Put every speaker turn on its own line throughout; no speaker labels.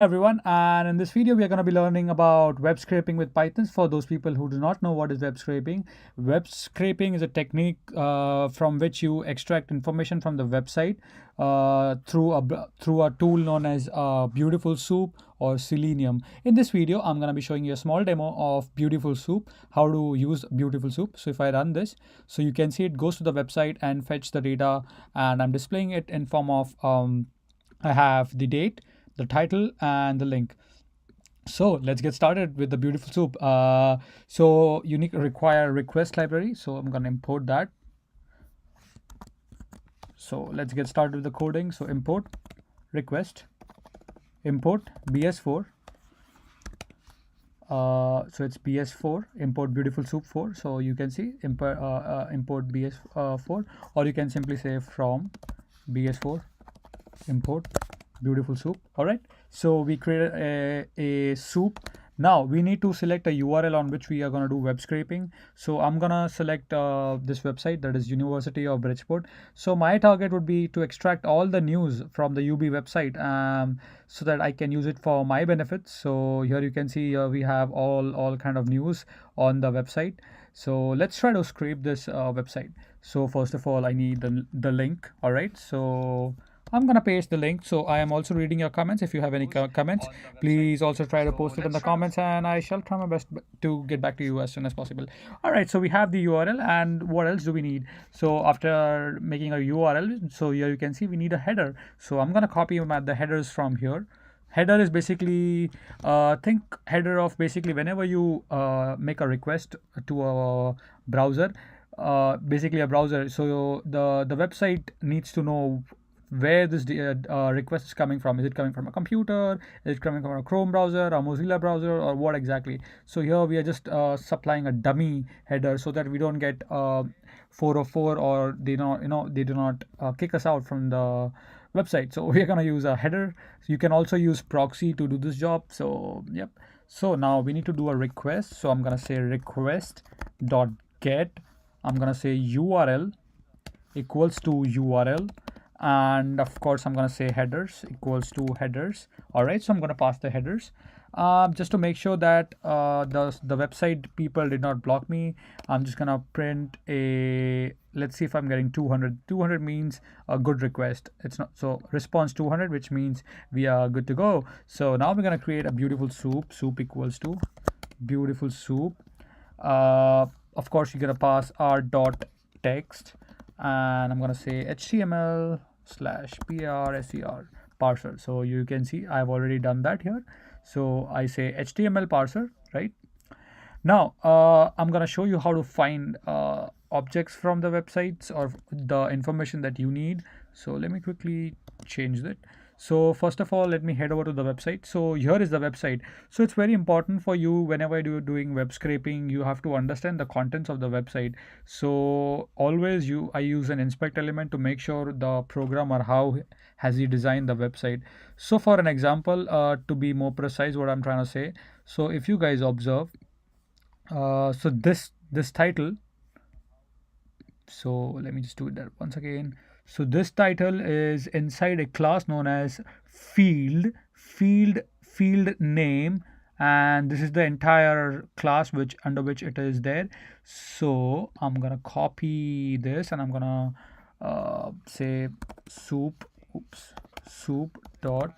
Everyone, and in this video we are going to be learning about web scraping with Python. For those people who do not know what is web scraping is a technique from which you extract information from the website through a tool known as Beautiful Soup or Selenium. In this video I'm going to be showing you a small demo of Beautiful Soup, how to use Beautiful Soup. So if I run this, so you can see it goes to the website and fetch the data, and I'm displaying it in form of I have the date, the title, and the link. So let's get started with the Beautiful Soup. So you need to require request library. So I'm going to import that. So let's get started with the coding. So import request, import bs4. So it's bs4, import Beautiful Soup 4. So you can see import bs4, or you can simply say from bs4 import Beautiful Soup. All right, so we created a soup. Now we need to select a URL on which we are going to do web scraping. So I'm gonna select this website, that is University of Bridgeport. So my target would be to extract all the news from the UB website, so that I can use it for my benefits. So here you can see we have all kind of news on the website. So let's try to scrape this website. So first of all, I need the link. All right, so I'm gonna paste the link. So I am also reading your comments. If you have any comments, please also try to post it in the comments, and I shall try my best to get back to you as soon as possible. All right, so we have the URL, and what else do we need? So after making a URL, so here you can see we need a header. So I'm gonna copy the headers from here. Header is basically think header of basically whenever you make a request to a browser, basically a browser. So the website needs to know where this request is coming from. Is it coming from a computer? Is it coming from a Chrome browser, a Mozilla browser, or what exactly? So here we are just supplying a dummy header so that we don't get 404, or they do not kick us out from the website. So we are going to use a header. So you can also use proxy to do this job. So yep. So now we need to do a request. So I'm going to say request dot get. I'm going to say URL equals to URL, and of course I'm going to say headers equals to headers. All right, so I'm going to pass the headers just to make sure that the website people did not block me. I'm just going to print a, let's see if I'm getting 200. 200 means a good request. It's not, so response 200, which means we are good to go. So now we're going to create a Beautiful Soup. Soup equals to Beautiful Soup. Of course you're going to pass our dot text, and I'm going to say HTML slash parser parser. So you can see I've already done that here. So I say HTML parser, right? Now I'm going to show you how to find objects from the websites or the information that you need. So let me quickly change that. So first of all, let me head over to the website. So here is the website. So it's very important for you whenever you're doing web scraping, you have to understand the contents of the website. So always I use an inspect element to make sure the programmer, how has he designed the website. So for an example, to be more precise, what I'm trying to say. So if you guys observe, so this title, so let me just do that once again. So this title is inside a class known as field name, and this is the entire class which under which it is there. So I'm gonna copy this, and I'm gonna say soup, soup dot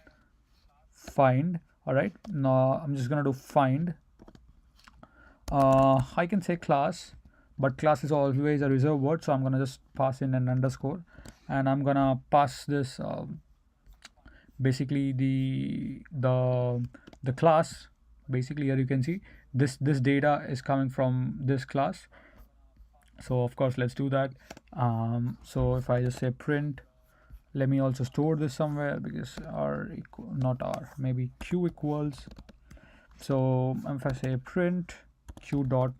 find. All right, now I'm just gonna do find. I can say class, but class is always a reserved word, so I'm gonna just pass in an underscore, and I'm gonna pass this basically the class. Basically here you can see this data is coming from this class. So of course let's do that. So if I just say print, let me also store this somewhere, because not r, maybe q equals. So if I say print q dot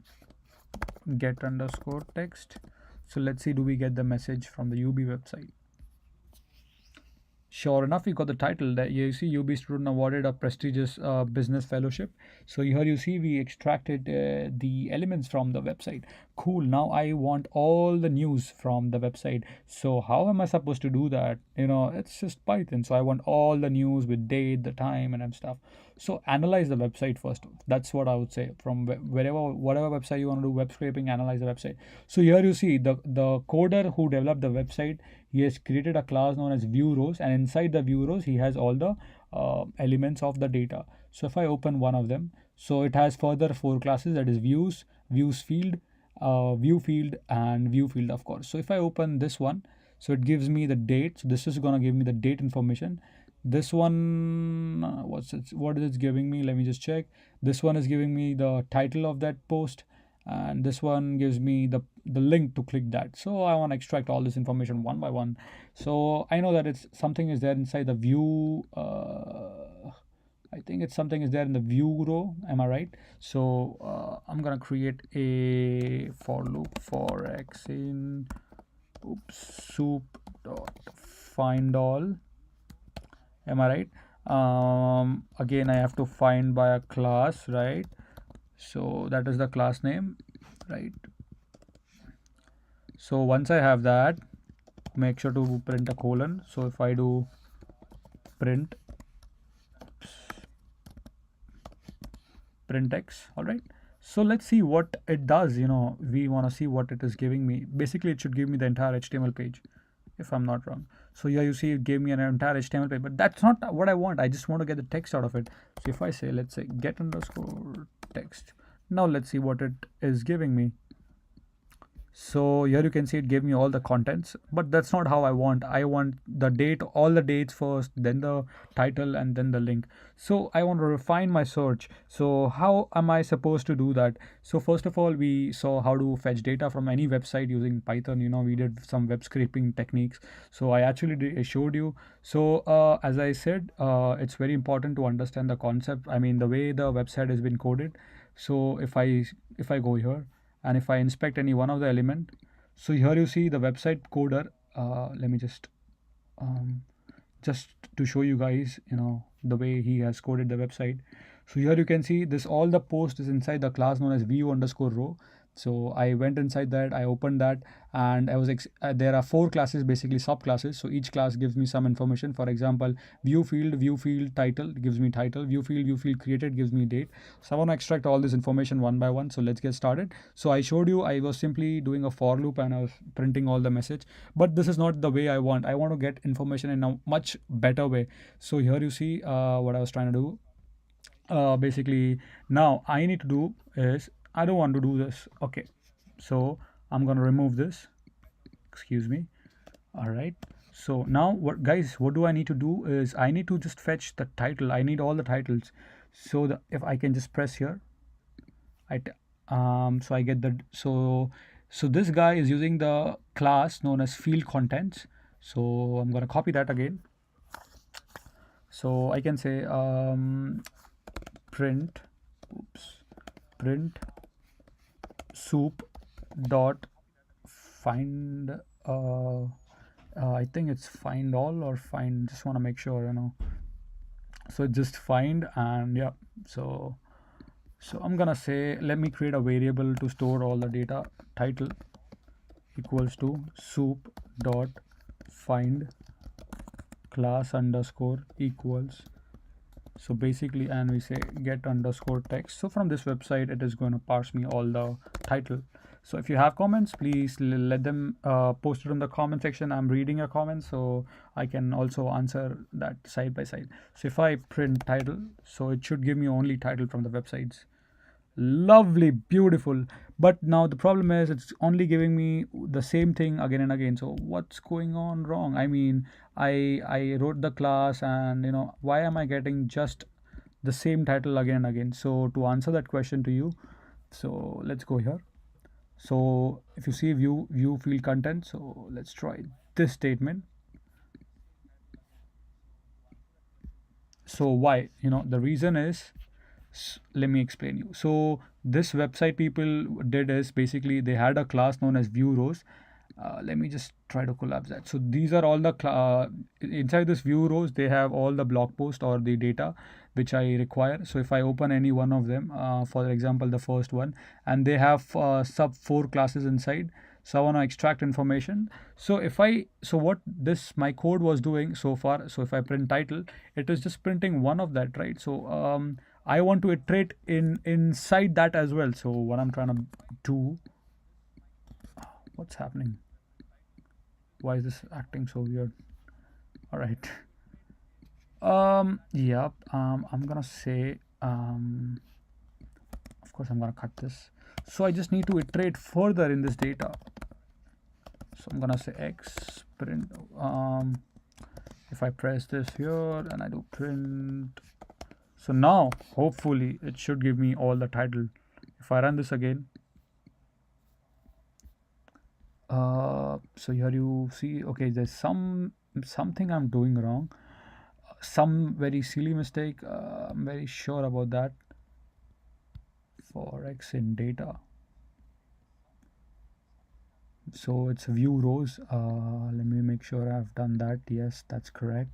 get underscore text, so let's see, do we get the message from the UB website? Sure enough, we got the title that you see UB student awarded a prestigious business fellowship. So here you see we extracted the elements from the website. Cool. Now I want all the news from the website. So how am I supposed to do that? It's just Python. So I want all the news with date, the time, and stuff. So analyze the website first. That's what I would say. From whatever website you want to do web scraping, analyze the website. So here you see the coder who developed the website, he has created a class known as view rows, and inside the view rows he has all the elements of the data. So if I open one of them, so it has further 4 classes, that is views field, view field, and view field, of course. So if I open this one, so it gives me the date. So this is going to give me the date information. This one, what is it giving me? Let me just check. This one is giving me the title of that post, and this one gives me the link to click that. So I want to extract all this information one by one. So I know that it's something is there inside the view. I think it's something is there in the view row. Am I right? So I'm gonna create a for loop for x in soup dot find all. Am I right? Again, I have to find by a class, right? So that is the class name, right? So once I have that, make sure to print a colon. So if I do print x, all right. So let's see what it does. We want to see what it is giving me. Basically, it should give me the entire HTML page, if I'm not wrong. So here you see it gave me an entire HTML page, but that's not what I want. I just want to get the text out of it. So if I say, let's say get underscore text. Now let's see what it is giving me. So here you can see it gave me all the contents, but that's not how I want. I want the date, all the dates first, then the title, and then the link. So I want to refine my search. So how am I supposed to do that? So first of all, we saw how to fetch data from any website using Python. We did some web scraping techniques. So I actually showed you. So as I said, it's very important to understand the concept. I mean, the way the website has been coded. So if I go here, and if I inspect any one of the element, so here you see the website coder. Let me just to show you guys, the way he has coded the website. So here you can see this, all the post is inside the class known as view underscore row. So I went inside that, I opened that, and I was there are 4 classes, basically subclasses. So each class gives me some information. For example, view field title gives me title, view field created gives me date. So I want to extract all this information one by one. So let's get started. So I showed you I was simply doing a for loop and I was printing all the message, but this is not the way I want. I want to get information in a much better way. So here you see what I was trying to do. Basically, now I need to do is, I don't want to do this. Okay, so I'm gonna remove this. Excuse me. All right. So now what, guys? What do I need to do is I need to just fetch the title. I need all the titles. So if I can just press here, so I get the so this guy is using the class known as field contents. So I'm gonna copy that again. So I can say print soup dot find I think it's find all or find, just want to make sure, so just find, and yeah, so I'm gonna say, let me create a variable to store all the data. Title equals to soup dot find class underscore equals, so basically, and we say get underscore text. So from this website it is going to parse me all the title. So if you have comments, please let them post it in the comment section. I'm reading your comments, so I can also answer that side by side. So if I print title, so it should give me only title from the websites. Lovely, beautiful. But now the problem is it's only giving me the same thing again and again. So what's going on wrong? I mean, I wrote the class, and why am I getting just the same title again and again? So to answer that question to you, so let's go here. So if you see view field content, so let's try this statement. So why? The reason is, let me explain you. So this website people did is basically they had a class known as view rows, Let me just try to collapse that. So these are all the inside this view rows, they have all the blog post or the data which I require. So if I open any one of them, for example the first one, and they have sub 4 classes inside. So I want to extract information. So what this my code was doing so far, so if I print title, it is just printing one of that, right? So I want to iterate inside that as well. So what I'm trying to do, what's happening? Why is this acting so weird? All right. Yep. I'm gonna say, of course I'm gonna cut this. So I just need to iterate further in this data. So I'm gonna say x print. If I press this here and I do print, so now hopefully it should give me all the title. If I run this again, so here you see, okay, there's something I'm doing wrong, some very silly mistake. I'm very sure about that. For x in data, so it's view rows. Let me make sure I've done that. Yes, that's correct.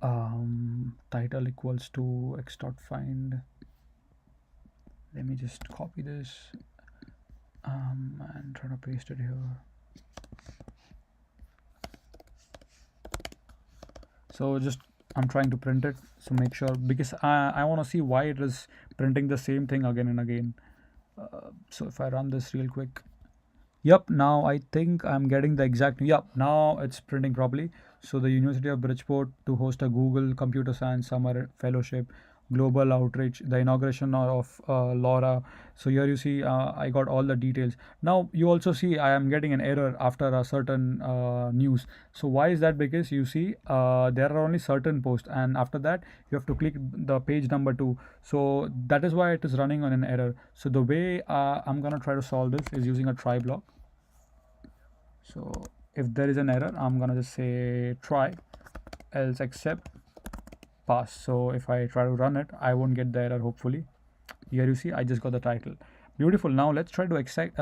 Title equals to x dot find. Let me just copy this and try to paste it here. So just I'm trying to print it, so make sure, because I want to see why it is printing the same thing again and again. So if I run this real quick, yep, now I think I'm getting the exact, yep, now it's printing properly. So the University of Bridgeport to host a Google Computer Science Summer Fellowship, global outreach, the inauguration of Laura. So here you see I got all the details. Now you also see I am getting an error after a certain news. So why is that? Because you see there are only certain posts, and after that you have to click the page number 2. So that is why it is running on an error. So the way I'm gonna try to solve this is using a try block. So if there is an error, I'm gonna just say try, else accept, pass. So if I try to run it, I won't get the error, hopefully. Here you see I just got the title. Beautiful. Now let's try to extract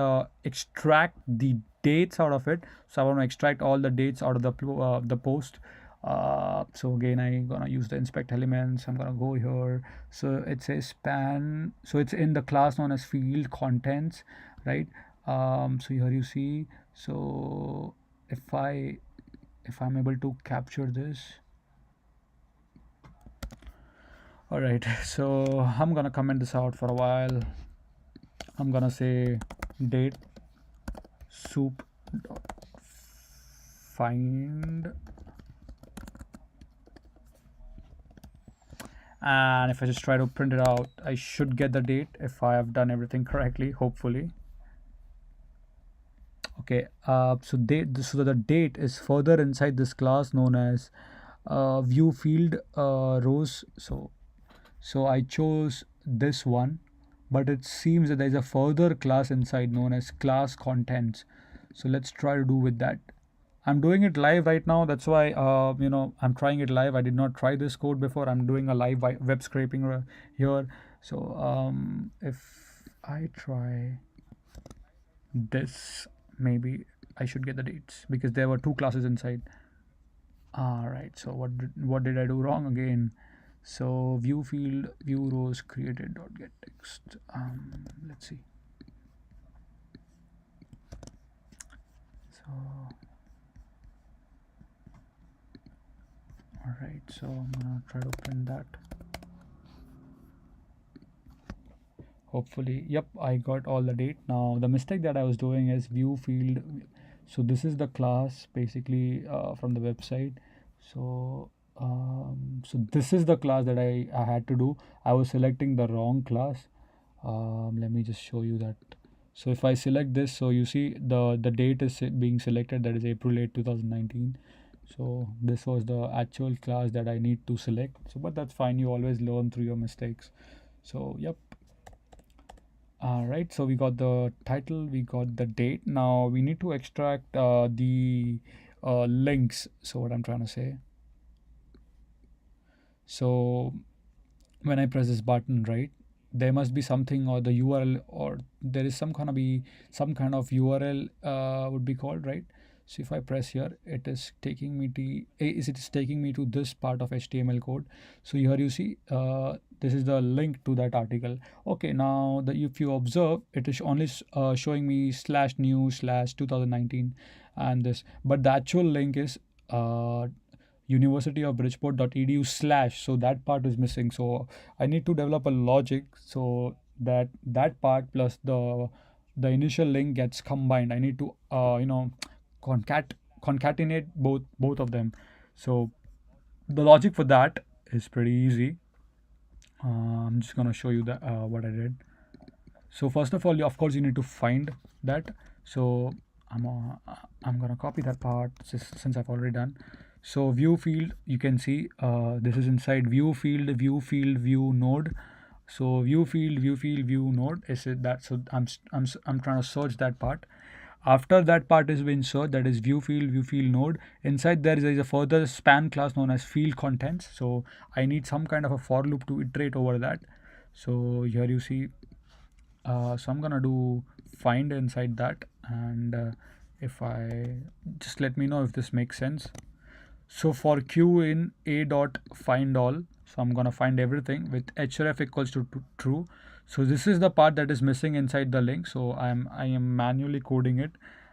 the dates out of it. So I want to extract all the dates out of the post. So again, I'm gonna use the inspect elements. I'm gonna go here. So it says span. So it's in the class known as field contents, right? So here you see. So if I'm able to capture this. All right, so I'm gonna comment this out for a while. I'm gonna say date soup find, and if I just try to print it out, I should get the date if I have done everything correctly, hopefully. Okay, so the date is further inside this class known as view field rows. So I chose this one, but it seems that there is a further class inside known as class contents. So let's try to do with that. I'm doing it live right now. That's why I'm trying it live. I did not try this code before. I'm doing a live web scraping here. So if I try this, maybe I should get the dates, because there were 2 classes inside. All right, so what did I do wrong again? So view field view rows created dot get text. Let's see. So all right, so I'm gonna try to print that. Hopefully, yep, I got all the date. Now the mistake that I was doing is view field. So this is the class basically from the website. So so this is the class that I had to do. I was selecting the wrong class. Let me just show you that. So if I select this, so you see the date is being selected, that is April 8 2019. So this was the actual class that I need to select. So but that's fine, you always learn through your mistakes. So yep. All right, so we got the title, we got the date. Now we need to extract the links. So what I'm trying to say, so when I press this button, right, there must be something, or the URL, or there is some kind of URL would be called, right? So if I press here, it is taking me to this part of HTML code. So here you see, this is the link to that article. Okay, now if you observe, it is only showing me /news/2019 and this, but the actual link is universityofbridgeport.edu/, so that part is missing. So I need to develop a logic so that part plus the initial link gets combined. I need to concatenate both of them. So the logic for that is pretty easy. I'm just gonna show you what I did. So first of all, of course, you need to find that. So I'm gonna copy that part since I've already done. So view field, you can see this is inside view field, view node. So view field, view node is it that. So I'm trying to search that part. After that part is been searched, that is view field node. Inside there is a further span class known as field contents. So I need some kind of a for loop to iterate over that. So here you see. So I'm gonna do find inside that, and if I just let me know if this makes sense. So for q in a dot find all, so I'm gonna find everything with href equals to true. So this is the part that is missing inside the link. So I am manually coding it,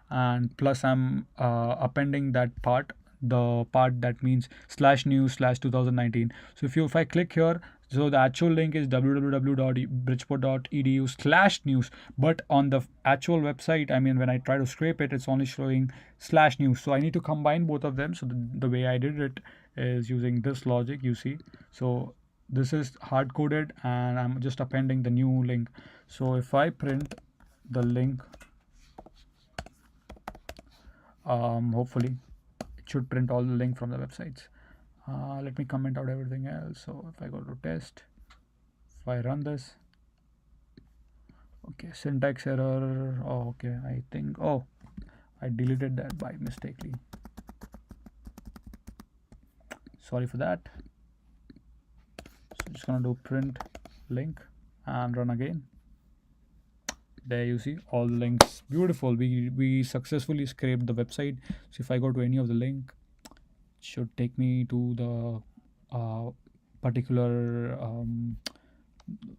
and plus I'm appending that part, the part that means /news/2019. So if I click here, so the actual link is www.bridgeport.edu/news, but on the actual website, I mean, when I try to scrape it, it's only showing /news. So I need to combine both of them. So the way I did it is using this logic, you see. So this is hard coded, and I'm just appending the new link. So if I print the link, hopefully it should print all the link from the websites. Let me comment out everything else. So if I go to test, if I run this, okay, syntax error. Oh, okay, I think, oh, I deleted that by mistakenly. Sorry for that. So just gonna do print link and run again. There you see all the links. Beautiful. We successfully scraped the website. So if I go to any of the link, it should take me to the particular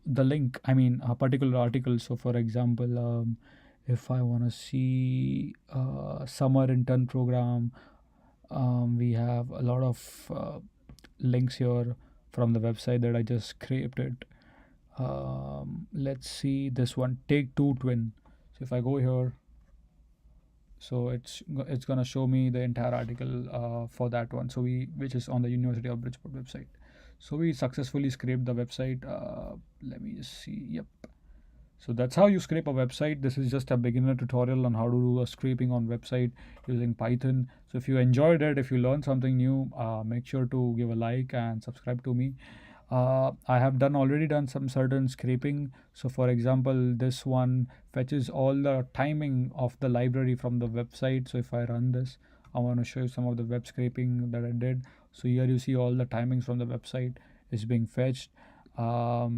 the link, I mean a particular article. So for example, if I want to see summer intern program, we have a lot of links here from the website that I just scraped it. Let's see this one, take two twin. So if I go here, so it's gonna show me the entire article for that one, so which is on the University of Bridgeport website. So we successfully scraped the website. Let me just see. Yep. So that's how you scrape a website. This is just a beginner tutorial on how to do a scraping on website using Python. So if you enjoyed it, if you learned something new, make sure to give a like and subscribe to me. I have already done some certain scraping. So for example, this one fetches all the timing of the library from the website. So if I run this, I want to show you some of the web scraping that I did. So here you see all the timings from the website is being fetched. So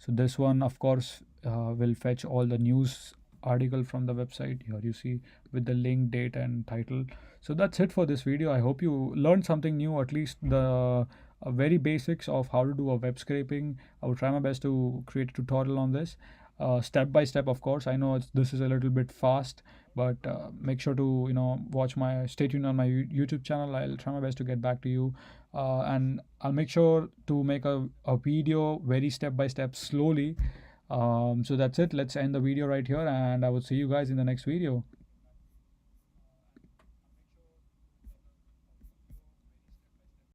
this one, of course, will fetch all the news article from the website. Here you see with the link, date, and title. So that's it for this video. I hope you learned something new, at least the very basics of how to do a web scraping. I will try my best to create a tutorial on this step by step. Of course, I know this is a little bit fast, but make sure to stay tuned on my YouTube channel. I'll try my best to get back to you, and I'll make sure to make a video very step by step, slowly. So that's it. Let's end the video right here, and I will see you guys in the next video.